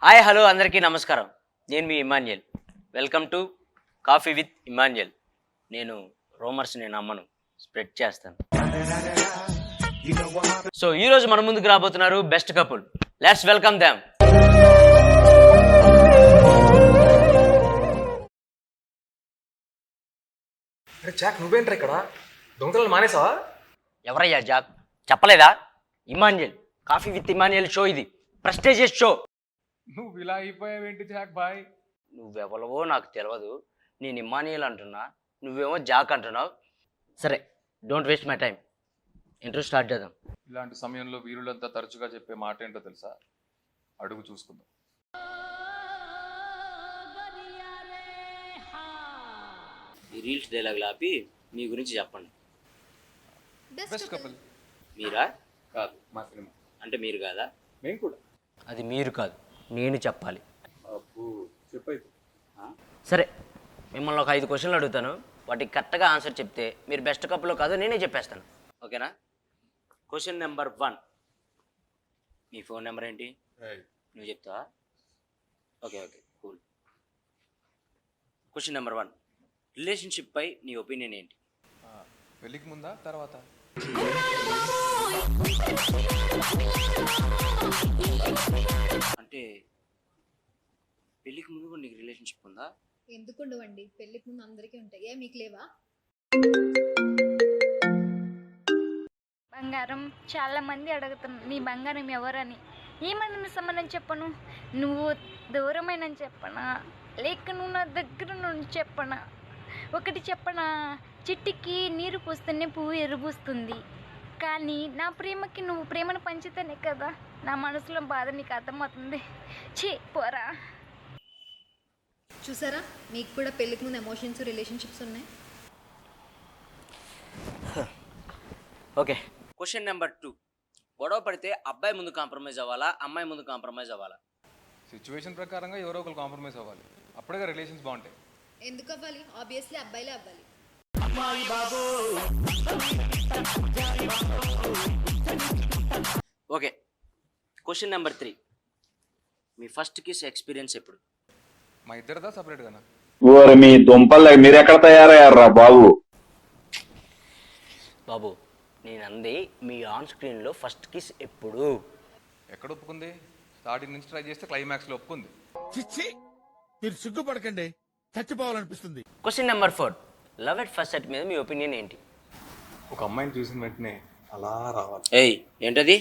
Hi hello అందరికీ నమస్కారం. నేను మీ Emmanuel. Welcome to coffee with Emmanuel. నేను రోమర్స్ని నమ్మను, స్ప్రెడ్ చేస్తాను. సో ఈరోజు మన ముందుకు రాబోతున్నారు best couple. Let's welcome them. అరే జాక్, నువ్వేంట్రా ఇక్కడ? దొంగతనాలు మానేసావా? ఎవరయ్యా జాక్? చెప్పలేదా? Emmanuel, coffee with Emmanuel show. ఇది ప్రెస్టీజియస్ షో. నువ్వు ఇలా అయిపోయావేంటి జాక్ బాయ్? నువ్వెవరవో నాకు తెలియదు. నేను ఇమాన్యుయల్ అంటున్నా, నువ్వేమో జాక్ అంటున్నావు. సరే, don't waste my time. Intro start చేద్దాం. ఇలాంటి సమయంలో వీరులంతా తరచుగా చెప్పే మాట ఏంటో తెలుసా? అడుగు చూసుకుందాం. ఈ రీల్స్ డైలాగులు ఆపి మీ గురించి చెప్పండి. బెస్ట్ కపుల్ మీరా? కాదు, మా సినిమా. అంటే మీరు కాదా? మేము కూడా. అది మీరు కాదు, నేను చెప్పాలి. అబ్బో, చెప్పైతే. సరే, మిమ్మల్ని ఒక 5 క్వశ్చన్లు అడుగుతాను. వాటికి కరెక్ట్గా ఆన్సర్ చెప్తే మీరు బెస్ట్ కప్పులో కాదో నేనే చెప్పేస్తాను. ఓకేనా? Question number 1. మీ ఫోన్ నెంబర్ ఏంటి? నువ్వు చెప్తావా? Okay cool. Question number 1. Relationship పై నీ ఒపీనియన్ ఏంటి? పెళ్ళికి ముందా తర్వాత? అంటే పెళ్ళికి ముందు కూడా నీకు రిలేషన్షిప్ ఉందా? ఎందుకు ఉండవండి, పెళ్ళికి ముందు అందరికీ ఉంటాయి. ఏ మీకు లేవా? బంగారం చాలా మంది అడుగుతున్నారు, నీ బంగారం ఎవరని. ఏమన్నా సంబంధం చెప్పను? నువ్వు దూరమైన చెప్పనా, లేక నువ్వు నా దగ్గర నుండి చెప్పనా? ఒకటి చెప్పనా, చిట్టికి నీరు పూస్తేనే పువ్వు ఎరుబూస్తుంది, కానీ నా ప్రేమకి నువ్వు ప్రేమను పంచితేనే కదా నా మనసులో బాధ నీకు అర్థమవుతుంది. ఛీ పోరా. చూసారా, మీకు కూడా పెళ్ళికి ముందు ఎమోషన్స్, రిలేషన్షిప్స్ ఉన్నాయి. ఓకే. Question number 2. గొడవ పడితే అబ్బాయి ముందు కాంప్రమైజ్ అవ్వాలా, అమ్మాయి ముందు కాంప్రమైజ్ అవ్వాలా? సిచ్యువేషన్ ప్రకారంగా ఎవరో ఒకరు కాంప్రమైజ్ అవ్వాలి. అప్పుడే రిలేషన్స్ బాగుంటాయి. ఎందుకు అవ్వాలి? ఆబ్వియస్లీ అబ్బాయిలే అవ్వాలి. ఓకే. Question number 3. మీ ఫస్ట్ కిస్ ఎక్స్పీరియన్స్ ఎప్పుడు? మా ఇద్దరిదా సపరేట్గానా? ఓరి మీ దుంపలు మీరెక్కడ తయారయ్యారా బాబు? బాబు, నేను అంది మీ ఆన్ స్క్రీన్లో ఫస్ట్ కిస్ ఎప్పుడు? ఎక్కడ ఒప్పుకుంది? స్టార్టింగ్ నుంచి ట్రై చేస్తే క్లైమాక్స్లో ఒప్పుకుంది. చిచ్చి, మీరు సిగ్గుపడకండి, చచ్చిపోవాలనిపిస్తుంది. Question number 4. Love at first sight మీద మీ ఒపీనియన్ ఏంటి? ఒక అమ్మాయిని చూసిన వెంటనే అలా రావాలి. ఏయ్, ఏంటది?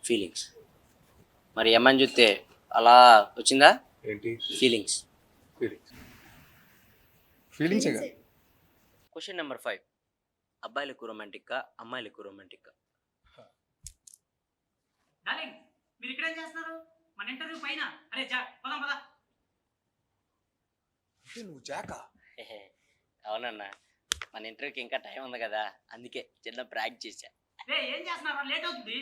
ఫీలింగ్స్. మరి అమ్మాయిని చూస్తే అలా వచ్చిందా? ఏంటి ఫీలింగ్స్. ఫీలింగ్స్. Question number 5. అబ్బాయిలు ఎక్కువ రొమాంటిక్గా, అమ్మాయిలు ఎక్కువ రొమాంటిక్గా? డార్లింగ్, మీరు ఇక్కడేం చేస్తున్నారు? మన ఇంటర్వ్యూ పైన. అరే పదం పద. నువ్వు జాకా? అవునన్నా, మన ఇంటర్వ్యూకి ఇంకా టైం ఉంది కదా, అందుకే చిన్న ప్రాక్టీస్ చేశా. రే ఏం చేస్తున్నారు? లేట్ అవుతుంది.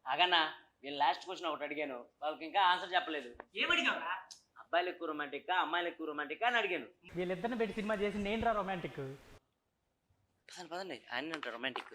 ఆగన్నా, నేను లాస్ట్ క్వశ్చన్ ఒకటి అడిగాను, వాళ్ళకి ఇంకా ఆన్సర్ చెప్పలేదు. ఏమడిగావురా? అబ్బాయిలు ఎక్కువ రొమాంటిక్గా, అమ్మాయిలు ఎక్కువ రొమాంటిక్గా అని అడిగాను. వీళ్ళిద్దరిని పెట్టి సినిమా చేసి నేను రా రొమాంటిక్. పదండి, ఆయన రొమాంటిక్.